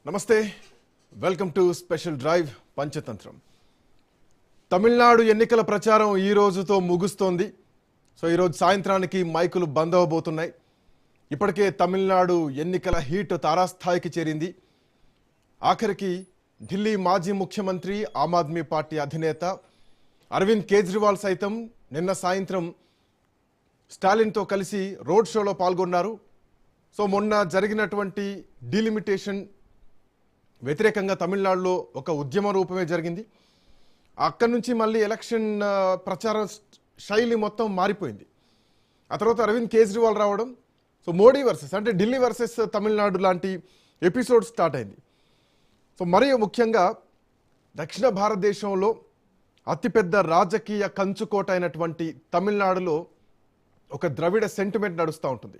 నమస్తే, welcome to special drive Panchatantram. Tamil Nadu ఎన్నికల ప్రచారం ఈ రోజుతో ముగుస్తోంది. సో ఈరోజు సాయంత్రానికి మైకులు బంద్ అవబోతున్నాయి. ఇప్పటికే తమిళనాడు ఎన్నికల హీట్ తారాస్థాయికి చేరింది. ఆఖరికి ఢిల్లీ మాజీ ముఖ్యమంత్రి ఆమ్ ఆద్మీ పార్టీ అధినేత అరవింద్ కేజ్రీవాల్ సైతం నిన్న సాయంత్రం స్టాలిన్తో కలిసి రోడ్ షోలో పాల్గొన్నారు. సో మొన్న జరిగినటువంటి డీలిమిటేషన్ వ్యతిరేకంగా తమిళనాడులో ఒక ఉద్యమ రూపమే జరిగింది. అక్కడి నుంచి మళ్ళీ ఎలక్షన్ ప్రచార శైలి మొత్తం మారిపోయింది. ఆ తర్వాత అరవింద్ కేజ్రీవాల్ రావడం, సో మోడీ వర్సెస్ అంటే ఢిల్లీ వర్సెస్ తమిళనాడు లాంటి ఎపిసోడ్ స్టార్ట్ అయింది. సో మరియు ముఖ్యంగా దక్షిణ భారతదేశంలో అతిపెద్ద రాజకీయ కంచుకోట అయినటువంటి తమిళనాడులో ఒక ద్రవిడ సెంటిమెంట్ నడుస్తూ ఉంటుంది.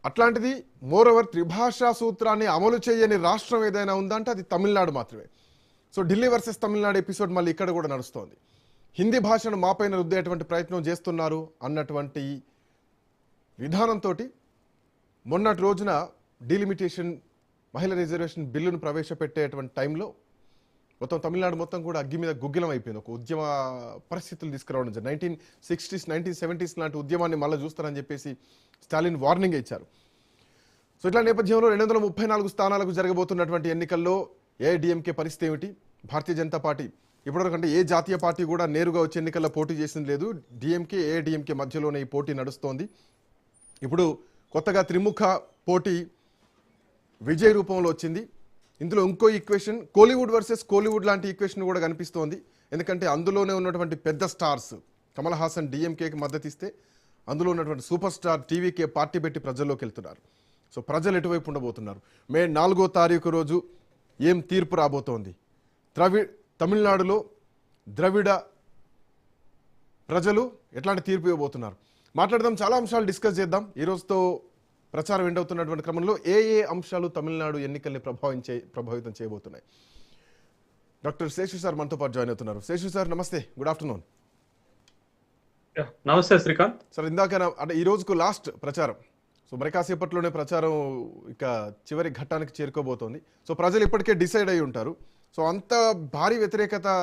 అట్లాంటిది మోరోవర్ త్రిభాషా సూత్రాన్ని అమలు చేయని రాష్ట్రం ఏదైనా ఉందంటే అది తమిళనాడు మాత్రమే. So Delhi versus Tamil Nadu episode మళ్ళీ ఇక్కడ కూడా నడుస్తోంది. హిందీ భాషను మాపైన రుద్దేటువంటి ప్రయత్నం చేస్తున్నారు అన్నటువంటి విధానంతో మొన్నటి రోజున డీలిమిటేషన్ మహిళా రిజర్వేషన్ బిల్లును ప్రవేశపెట్టేటువంటి టైంలో మొత్తం తమిళనాడు మొత్తం కూడా అగ్గి మీద గుగ్గిలం అయిపోయింది. ఒక ఉద్యమ పరిస్థితులు తీసుకురావడం జరిగింది. 1960s 1970s లాంటి ఉద్యమాన్ని మళ్ళీ చూస్తారని చెప్పేసి స్టాలిన్ వార్నింగ్ ఇచ్చారు. సో ఇట్లా నేపథ్యంలో 234 స్థానాలకు జరగబోతున్నటువంటి ఎన్నికల్లో ఏఐడిఎంకే పరిస్థితి ఏమిటి? భారతీయ జనతా పార్టీ ఇప్పటివరకంటే ఏ జాతీయ పార్టీ కూడా నేరుగా వచ్చే ఎన్నికల్లో పోటీ చేసింది లేదు. డిఎంకే ఏఐడిఎంకే మధ్యలోనే ఈ పోటీ నడుస్తోంది. ఇప్పుడు కొత్తగా త్రిముఖ పోటీ విజయ్ రూపంలో వచ్చింది. ఇందులో ఇంకో ఈక్వేషన్ కోలీవుడ్ వర్సెస్ కోలీవుడ్ లాంటి ఈక్వేషన్ కూడా కనిపిస్తోంది. ఎందుకంటే అందులోనే ఉన్నటువంటి పెద్ద స్టార్స్ కమల్ హాసన్ డిఎంకేకి మద్దతు ఇస్తే అందులో ఉన్నటువంటి సూపర్ స్టార్ టీవీకే పార్టీ పెట్టి ప్రజల్లోకి వెళ్తున్నారు. సో ప్రజలు ఎటువైపు ఉండబోతున్నారు? మే 4వ తారీఖు రోజు ఏం తీర్పు రాబోతోంది? తమిళనాడులో ద్రవిడ ప్రజలు ఎట్లాంటి తీర్పు ఇవ్వబోతున్నారు? మాట్లాడదాం, చాలా అంశాలు డిస్కస్ చేద్దాం. ఈ రోజుతో ప్రచారం ఎండ్ అవుతున్నటువంటి క్రమంలో ఏ అంశాలు తమిళనాడు ఎన్నికల్ని ప్రభావితం చేయబోతున్నాయి? డాక్టర్ శేషు సార్ మనతో పాటు జాయిన్ అవుతున్నారు. శేషు సార్ నమస్తే, గుడ్ ఆఫ్టర్నూన్. నమస్తే శ్రీకాంత్ సార్, ఇందాక అంటే ఈ రోజుకు లాస్ట్ ప్రచారం. సో మరి కాసేపట్లోనే ప్రచారం ఇక చివరి ఘట్టానికి చేరుకోబోతోంది. సో ప్రజలు ఇప్పటికే డిసైడ్ అయి ఉంటారు. సో అంత భారీ వ్యతిరేకత